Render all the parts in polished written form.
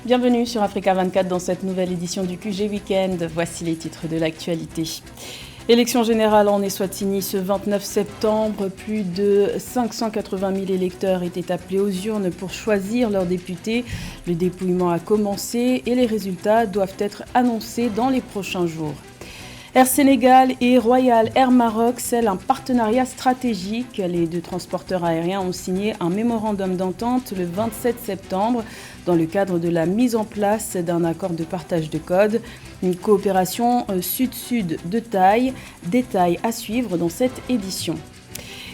Bienvenue sur Africa 24 dans cette nouvelle édition du QG Weekend. Voici les titres de l'actualité. Élection générale en Eswatini ce 29 septembre. Plus de 580 000 électeurs étaient appelés aux urnes pour choisir leurs députés. Le dépouillement a commencé et les résultats doivent être annoncés dans les prochains jours. Air Sénégal et Royal Air Maroc scellent un partenariat stratégique. Les deux transporteurs aériens ont signé un mémorandum d'entente le 27 septembre dans le cadre de la mise en place d'un accord de partage de code. Une coopération sud-sud de taille, détail à suivre dans cette édition.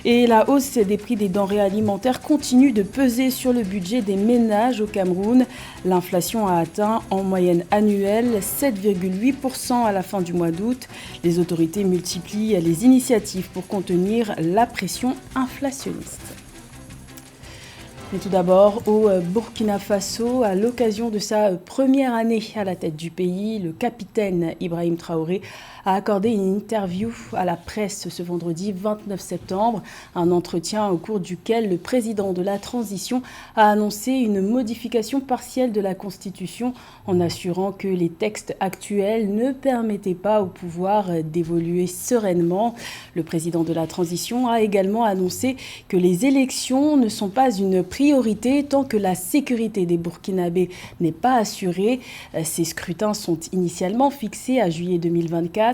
Et la hausse des prix des denrées alimentaires continue de peser sur le budget des ménages au Cameroun. L'inflation a atteint en moyenne annuelle 7,8% à la fin du mois d'août. Les autorités multiplient les initiatives pour contenir la pression inflationniste. Mais tout d'abord, au Burkina Faso, à l'occasion de sa première année à la tête du pays, le capitaine Ibrahim Traoré a accordé une interview à la presse ce vendredi 29 septembre, un entretien au cours duquel le président de la transition a annoncé une modification partielle de la Constitution en assurant que les textes actuels ne permettaient pas au pouvoir d'évoluer sereinement. Le président de la transition a également annoncé que les élections ne sont pas une priorité tant que la sécurité des Burkinabés n'est pas assurée. Ces scrutins sont initialement fixés à juillet 2024.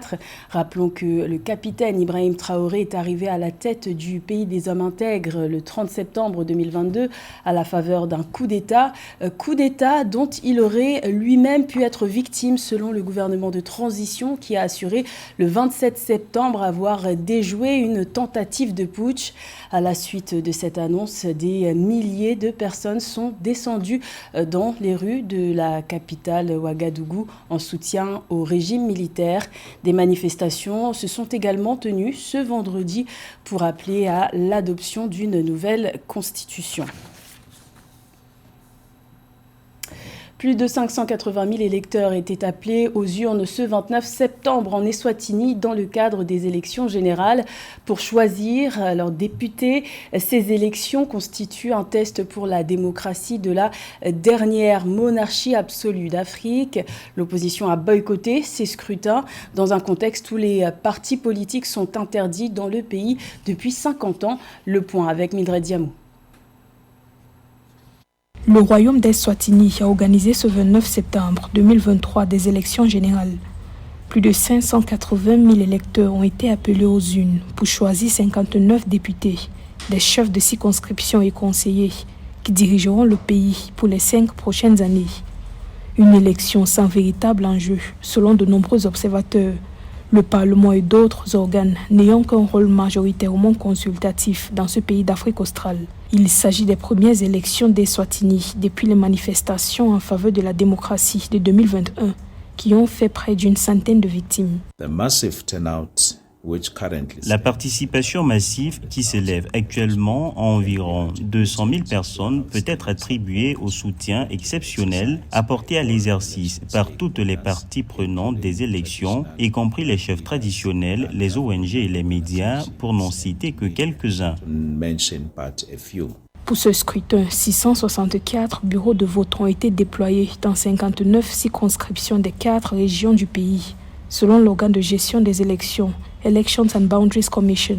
Rappelons que le capitaine Ibrahim Traoré est arrivé à la tête du pays des hommes intègres le 30 septembre 2022 à la faveur d'un coup d'État dont il aurait lui-même pu être victime selon le gouvernement de transition qui a assuré le 27 septembre avoir déjoué une tentative de putsch. À la suite de cette annonce, des milliers de personnes sont descendues dans les rues de la capitale Ouagadougou en soutien au régime militaire. Des manifestations se sont également tenues ce vendredi pour appeler à l'adoption d'une nouvelle constitution. Plus de 580 000 électeurs étaient appelés aux urnes ce 29 septembre en Eswatini dans le cadre des élections générales pour choisir leurs députés. Ces élections constituent un test pour la démocratie de la dernière monarchie absolue d'Afrique. L'opposition a boycotté ces scrutins dans un contexte où les partis politiques sont interdits dans le pays depuis 50 ans. Le point avec Mildred Diamou. Le royaume d'Eswatini a organisé ce 29 septembre 2023 des élections générales. Plus de 580 000 électeurs ont été appelés aux urnes pour choisir 59 députés, des chefs de circonscription et conseillers qui dirigeront le pays pour les 5 prochaines années. Une élection sans véritable enjeu, selon de nombreux observateurs, le Parlement et d'autres organes n'ayant qu'un rôle majoritairement consultatif dans ce pays d'Afrique australe. Il s'agit des premières élections d'Eswatini depuis les manifestations en faveur de la démocratie de 2021 qui ont fait près d'une centaine de victimes. La participation massive qui s'élève actuellement à environ 200 000 personnes peut être attribuée au soutien exceptionnel apporté à l'exercice par toutes les parties prenantes des élections, y compris les chefs traditionnels, les ONG et les médias, pour n'en citer que quelques-uns. Pour ce scrutin, 664 bureaux de vote ont été déployés dans 59 circonscriptions des 4 régions du pays, selon l'organe de gestion des élections, Elections and Boundaries Commission.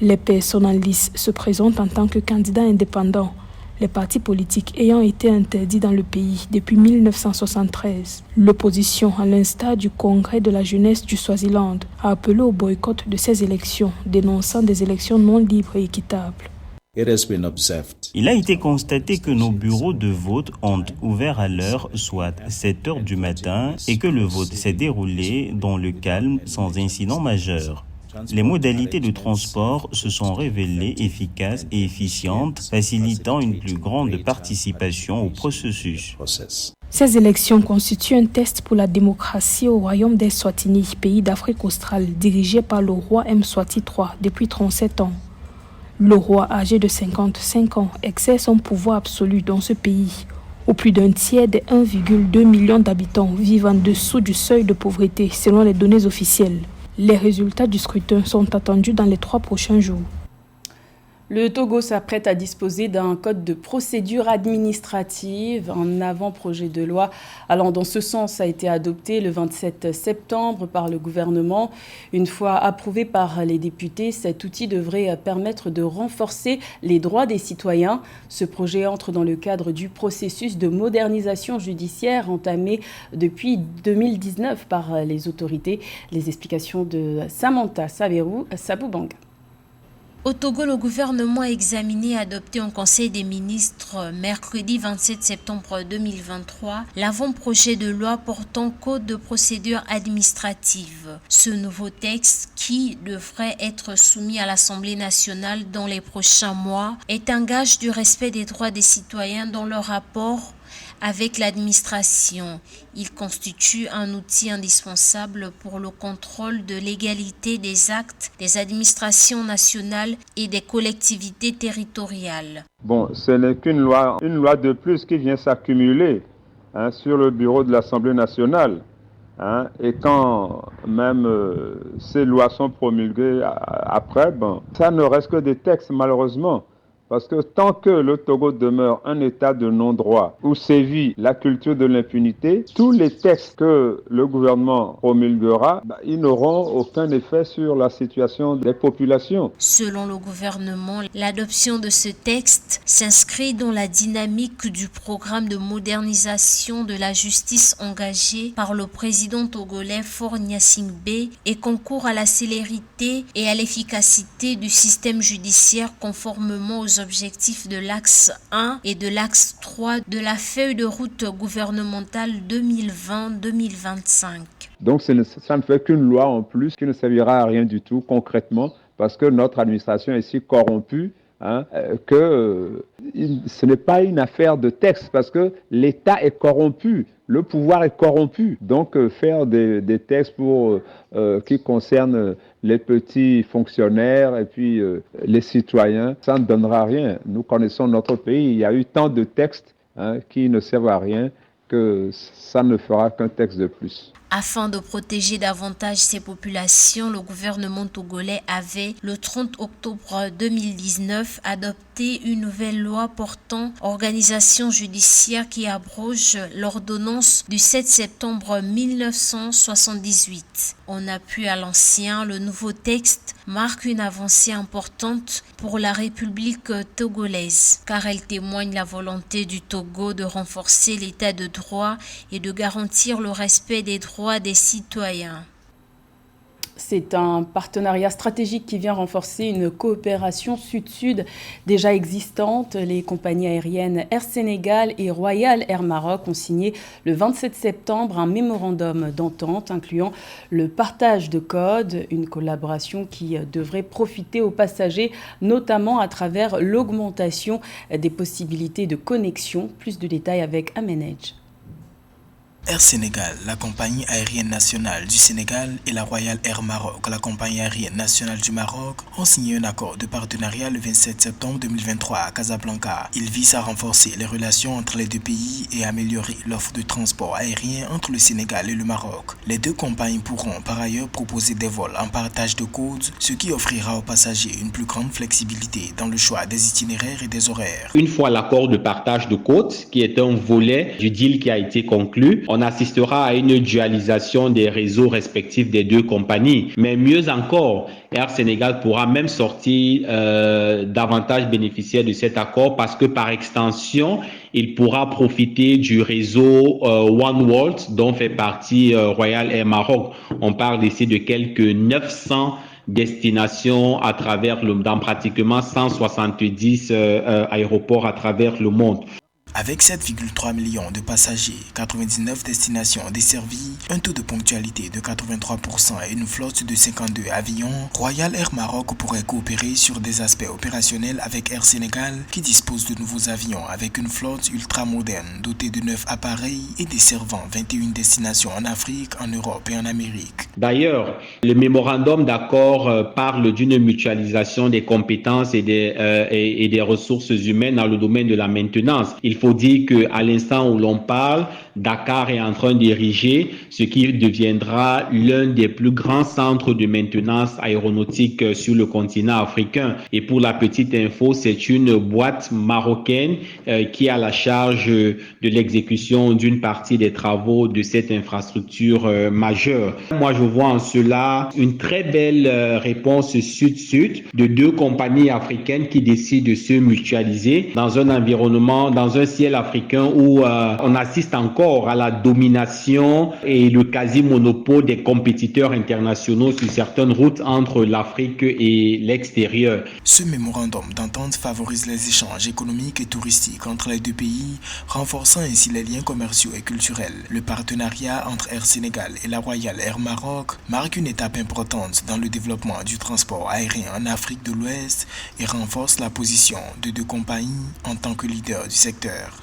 Les personnes en lice se présentent en tant que candidats indépendants, les partis politiques ayant été interdits dans le pays depuis 1973. L'opposition, à l'instar du Congrès de la jeunesse du Swaziland, a appelé au boycott de ces élections, dénonçant des élections non libres et équitables. Il a été constaté que nos bureaux de vote ont ouvert à l'heure, soit 7 heures du matin, et que le vote s'est déroulé dans le calme sans incident majeur. Les modalités de transport se sont révélées efficaces et efficientes, facilitant une plus grande participation au processus. Ces élections constituent un test pour la démocratie au royaume d'Eswatini, pays d'Afrique australe, dirigé par le roi Mswati III depuis 37 ans. Le roi, âgé de 55 ans, exerce son pouvoir absolu dans ce pays, où plus d'un tiers des 1,2 million d'habitants vivent en dessous du seuil de pauvreté, selon les données officielles. Les résultats du scrutin sont attendus dans les 3 prochains jours. Le Togo s'apprête à disposer d'un code de procédure administrative. Un avant-projet de loi allant dans ce sens a été adopté le 27 septembre par le gouvernement. Une fois approuvé par les députés, cet outil devrait permettre de renforcer les droits des citoyens. Ce projet entre dans le cadre du processus de modernisation judiciaire entamé depuis 2019 par les autorités. Les explications de Samantha Saverou Saboubanga. Au Togo, le gouvernement a examiné et adopté en Conseil des ministres mercredi 27 septembre 2023 l'avant-projet de loi portant code de procédure administrative. Ce nouveau texte, qui devrait être soumis à l'Assemblée nationale dans les prochains mois, est un gage du respect des droits des citoyens dans leur rapport avec l'administration. Il constitue un outil indispensable pour le contrôle de légalité des actes des administrations nationales et des collectivités territoriales. Bon, ce n'est qu'une loi de plus qui vient s'accumuler sur le bureau de l'Assemblée nationale. Et quand même ces lois sont promulguées après, ça ne reste que des textes malheureusement. Parce que tant que le Togo demeure un état de non-droit où sévit la culture de l'impunité, tous les textes que le gouvernement promulguera, ils n'auront aucun effet sur la situation des populations. Selon le gouvernement, l'adoption de ce texte s'inscrit dans la dynamique du programme de modernisation de la justice engagé par le président togolais Faure Gnassingbé et concourt à la célérité et à l'efficacité du système judiciaire conformément aux objectifs de l'axe 1 et de l'axe 3 de la feuille de route gouvernementale 2020-2025. Donc ça ne fait qu'une loi en plus qui ne servira à rien du tout concrètement parce que notre administration est si corrompue que ce n'est pas une affaire de texte parce que l'État est corrompu. Le pouvoir est corrompu. Donc, faire des textes qui concernent les petits fonctionnaires et puis les citoyens, ça ne donnera rien. Nous connaissons notre pays. Il y a eu tant de textes qui ne servent à rien que ça ne fera qu'un texte de plus. Afin de protéger davantage ces populations, le gouvernement togolais avait, le 30 octobre 2019, adopté une nouvelle loi portant organisation judiciaire qui abroge l'ordonnance du 7 septembre 1978. En appui à l'ancien, le nouveau texte marque une avancée importante pour la République togolaise, car elle témoigne la volonté du Togo de renforcer l'état de droit et de garantir le respect des droits des citoyens. C'est un partenariat stratégique qui vient renforcer une coopération sud-sud déjà existante. Les compagnies aériennes Air Sénégal et Royal Air Maroc ont signé le 27 septembre un mémorandum d'entente incluant le partage de codes, une collaboration qui devrait profiter aux passagers, notamment à travers l'augmentation des possibilités de connexion. Plus de détails avec Amenedj. Air Sénégal, la compagnie aérienne nationale du Sénégal, et la Royal Air Maroc, la compagnie aérienne nationale du Maroc, ont signé un accord de partenariat le 27 septembre 2023 à Casablanca. Il vise à renforcer les relations entre les deux pays et améliorer l'offre de transport aérien entre le Sénégal et le Maroc. Les deux compagnies pourront par ailleurs proposer des vols en partage de codes, ce qui offrira aux passagers une plus grande flexibilité dans le choix des itinéraires et des horaires. Une fois l'accord de partage de codes, qui est un volet du deal qui a été conclu, on assistera à une dualisation des réseaux respectifs des deux compagnies. Mais mieux encore, Air Sénégal pourra même sortir davantage bénéficiaire de cet accord parce que par extension, il pourra profiter du réseau One World dont fait partie Royal Air Maroc. On parle ici de quelques 900 destinations à travers dans pratiquement 170 aéroports à travers le monde. Avec 7,3 millions de passagers, 99 destinations desservies, un taux de ponctualité de 83% et une flotte de 52 avions, Royal Air Maroc pourrait coopérer sur des aspects opérationnels avec Air Sénégal qui dispose de nouveaux avions avec une flotte ultra moderne dotée de 9 appareils et desservant 21 destinations en Afrique, en Europe et en Amérique. D'ailleurs, le mémorandum d'accord parle d'une mutualisation des compétences et des ressources humaines dans le domaine de la maintenance. Il faut dire qu'à l'instant où l'on parle, Dakar est en train d'ériger ce qui deviendra l'un des plus grands centres de maintenance aéronautique sur le continent africain. Et pour la petite info, c'est une boîte marocaine qui a la charge de l'exécution d'une partie des travaux de cette infrastructure majeure. Moi, je vois en cela une très belle réponse sud-sud de deux compagnies africaines qui décident de se mutualiser dans un environnement, dans un ciel africain où on assiste encore à la domination et le quasi-monopole des compétiteurs internationaux sur certaines routes entre l'Afrique et l'extérieur. Ce mémorandum d'entente favorise les échanges économiques et touristiques entre les deux pays, renforçant ainsi les liens commerciaux et culturels. Le partenariat entre Air Sénégal et la Royal Air Maroc marque une étape importante dans le développement du transport aérien en Afrique de l'Ouest et renforce la position de deux compagnies en tant que leader du secteur.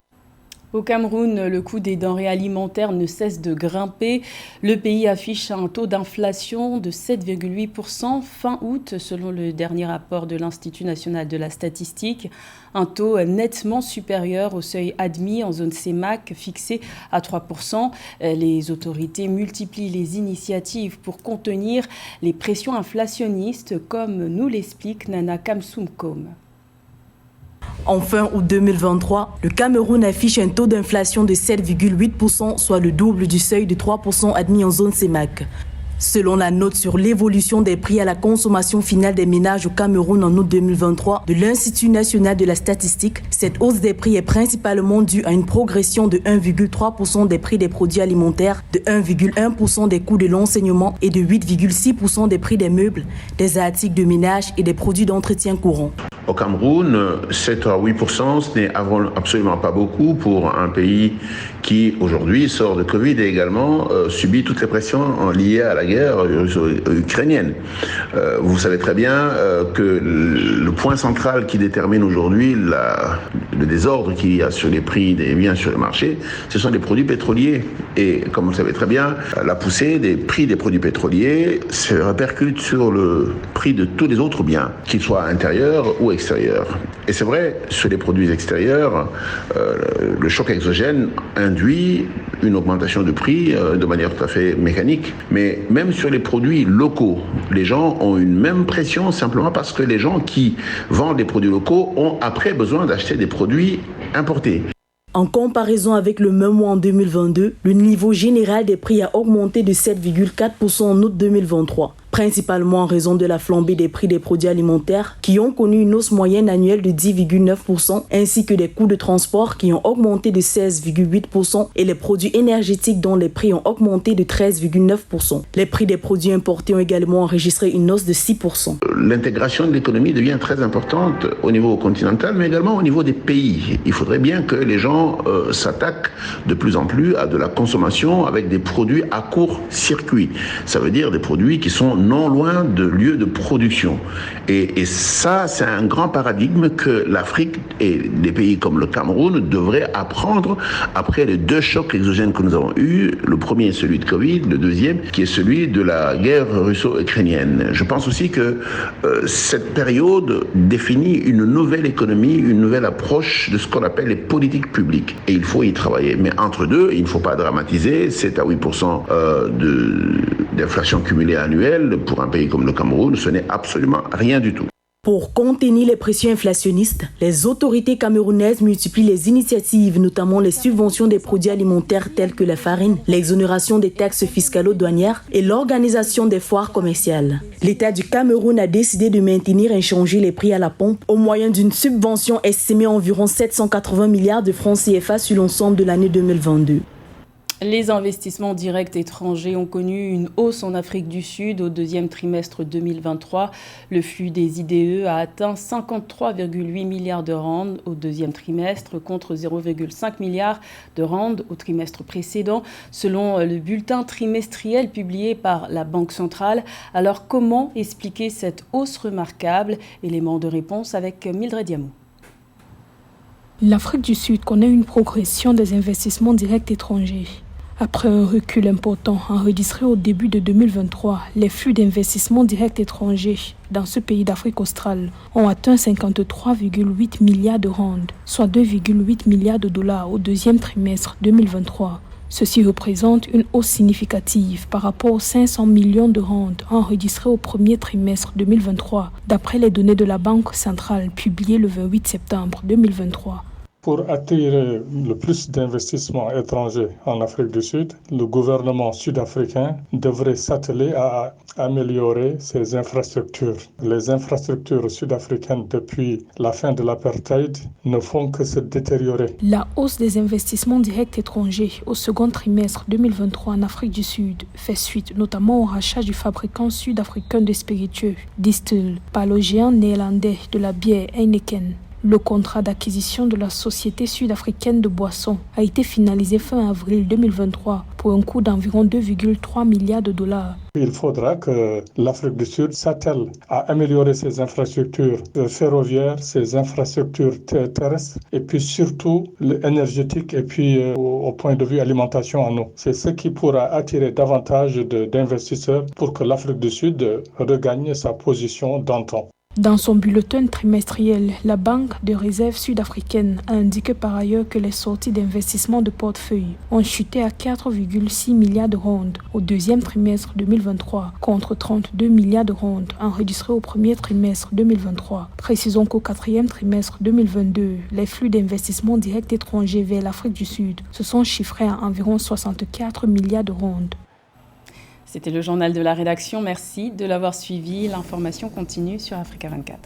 Au Cameroun, le coût des denrées alimentaires ne cesse de grimper. Le pays affiche un taux d'inflation de 7,8% fin août, selon le dernier rapport de l'Institut national de la statistique. Un taux nettement supérieur au seuil admis en zone CEMAC, fixé à 3%. Les autorités multiplient les initiatives pour contenir les pressions inflationnistes, comme nous l'explique Nana Kamsoumkom. En fin août 2023, le Cameroun affiche un taux d'inflation de 7,8%, soit le double du seuil de 3% admis en zone CEMAC. Selon la note sur l'évolution des prix à la consommation finale des ménages au Cameroun en août 2023 de l'Institut national de la statistique, cette hausse des prix est principalement due à une progression de 1,3% des prix des produits alimentaires, de 1,1% des coûts de l'enseignement et de 8,6% des prix des meubles, des articles de ménage et des produits d'entretien courant. Au Cameroun, 7 à 8%, ce n'est absolument pas beaucoup pour un pays qui, aujourd'hui, sort de Covid et également subit toutes les pressions liées à la guerre ukrainienne. Vous savez très bien que le point central qui détermine aujourd'hui le désordre qu'il y a sur les prix des biens sur le marché, ce sont les produits pétroliers. Et comme vous le savez très bien, la poussée des prix des produits pétroliers se répercute sur le prix de tous les autres biens, qu'ils soient intérieurs ou extérieurs. Et c'est vrai, sur les produits extérieurs, le choc exogène induit une augmentation de prix de manière tout à fait mécanique. Mais même sur les produits locaux, les gens ont une même pression simplement parce que les gens qui vendent des produits locaux ont après besoin d'acheter des produits importés. En comparaison avec le même mois en 2022, le niveau général des prix a augmenté de 7,4% en août 2023. Principalement en raison de la flambée des prix des produits alimentaires qui ont connu une hausse moyenne annuelle de 10,9% ainsi que des coûts de transport qui ont augmenté de 16,8% et les produits énergétiques dont les prix ont augmenté de 13,9%. Les prix des produits importés ont également enregistré une hausse de 6%. L'intégration de l'économie devient très importante au niveau continental mais également au niveau des pays. Il faudrait bien que les gens s'attaquent de plus en plus à de la consommation avec des produits à court circuit. Ça veut dire des produits qui sont non loin de lieux de production. Et ça, c'est un grand paradigme que l'Afrique et des pays comme le Cameroun devraient apprendre après les deux chocs exogènes que nous avons eus. Le premier est celui de Covid, le deuxième qui est celui de la guerre russo-ukrainienne. Je pense aussi que cette période définit une nouvelle économie, une nouvelle approche de ce qu'on appelle les politiques publiques. Et il faut y travailler. Mais entre deux, il ne faut pas dramatiser. 7 à 8% d'inflation cumulée annuelle pour un pays comme le Cameroun, ce n'est absolument rien du tout. Pour contenir les pressions inflationnistes, les autorités camerounaises multiplient les initiatives, notamment les subventions des produits alimentaires tels que la farine, l'exonération des taxes fiscalo-douanières et l'organisation des foires commerciales. L'État du Cameroun a décidé de maintenir inchangés les prix à la pompe au moyen d'une subvention estimée à environ 780 milliards de francs CFA sur l'ensemble de l'année 2022. Les investissements directs étrangers ont connu une hausse en Afrique du Sud au deuxième trimestre 2023. Le flux des IDE a atteint 53,8 milliards de rand au deuxième trimestre contre 0,5 milliards de rand au trimestre précédent, selon le bulletin trimestriel publié par la Banque centrale. Alors comment expliquer cette hausse remarquable? Élément de réponse avec Mildred Diamou. L'Afrique du Sud connaît une progression des investissements directs étrangers. Après un recul important enregistré au début de 2023, les flux d'investissements directs étrangers dans ce pays d'Afrique australe ont atteint 53,8 milliards de rand, soit 2,8 milliards de dollars au deuxième trimestre 2023. Ceci représente une hausse significative par rapport aux 500 millions de rand enregistrés au premier trimestre 2023, d'après les données de la Banque centrale publiées le 28 septembre 2023. Pour attirer le plus d'investissements étrangers en Afrique du Sud, le gouvernement sud-africain devrait s'atteler à améliorer ses infrastructures. Les infrastructures sud-africaines depuis la fin de l'apartheid ne font que se détériorer. La hausse des investissements directs étrangers au second trimestre 2023 en Afrique du Sud fait suite notamment au rachat du fabricant sud-africain de spiritueux, Distill, par le géant néerlandais de la bière Heineken. Le contrat d'acquisition de la société sud-africaine de boissons a été finalisé fin avril 2023 pour un coût d'environ 2,3 milliards de dollars. Il faudra que l'Afrique du Sud s'attelle à améliorer ses infrastructures ferroviaires, ses infrastructures terrestres et puis surtout énergétiques et puis au point de vue alimentation en eau. C'est ce qui pourra attirer davantage d'investisseurs pour que l'Afrique du Sud regagne sa position d'antan. Dans son bulletin trimestriel, la Banque de réserve sud-africaine a indiqué par ailleurs que les sorties d'investissement de portefeuille ont chuté à 4,6 milliards de rand au deuxième trimestre 2023 contre 32 milliards de rand enregistrés au premier trimestre 2023. Précisons qu'au quatrième trimestre 2022, les flux d'investissement direct étrangers vers l'Afrique du Sud se sont chiffrés à environ 64 milliards de rand. C'était le journal de la rédaction. Merci de l'avoir suivi. L'information continue sur Africa 24.